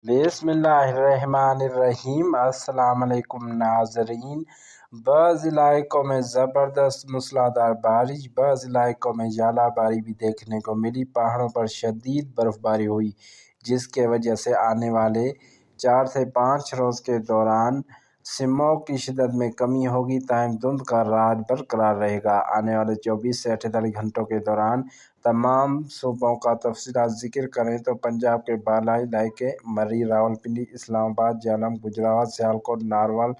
بسم اللہ الرحمن الرحیم۔ السلام علیکم ناظرین۔ بعض علاقوں میں زبردست موسلادھار بارش، بعض علاقوں میں ژالہ باری بھی دیکھنے کو ملی۔ پہاڑوں پر شدید برف باری ہوئی، جس کی وجہ سے آنے والے 4 سے 5 روز کے دوران اسموگ کی شدت میں کمی ہوگی، تاہم دھند کا راج برقرار رہے گا۔ آنے والے 24 سے 48 گھنٹوں کے دوران تمام صوبوں کا تفصیلات ذکر کریں تو پنجاب کے بالائی علاقے مری، راولپنڈی، اسلام آباد، جہلم، گجرات، سیالکوٹ، نارول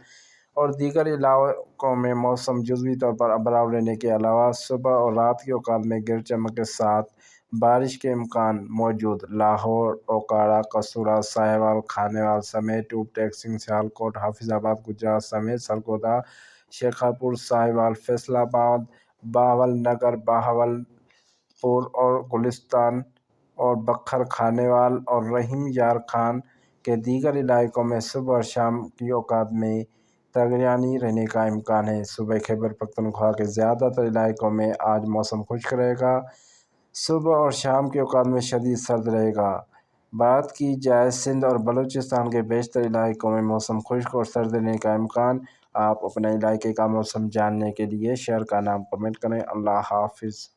اور دیگر علاقوں میں موسم جزوی طور پر ابرآب رہنے کے علاوہ صبح اور رات کے اوقات میں گرج چمک کے ساتھ بارش کے امکان موجود۔ لاہور، اوکاڑا، قصور، ساہیوال، خانیوال سمیت ٹوپ ٹیکسنگ، سیالکوٹ، حافظ آباد، گجرات سمیت سرگودا، شیخاپور، ساہیوال، فیصل آباد، بہاول نگر، بہاولپور اور گلستان اور بکھر، خانیوال اور رحیم یار خان کے دیگر علاقوں میں صبح اور شام کے اوقات میں طغیانی رہنے کا امکان ہے۔ صوبہ خیبر پختونخوا کے زیادہ تر علاقوں میں آج موسم خشک رہے گا۔ صبح اور شام کے اوقات میں شدید سرد رہے گا۔ بات کی جائے سندھ اور بلوچستان کے بیشتر علاقوں میں موسم خشک اور سرد رہنے کا امکان۔ آپ اپنے علاقے کا موسم جاننے کے لیے شہر کا نام کمنٹ کریں۔ اللہ حافظ۔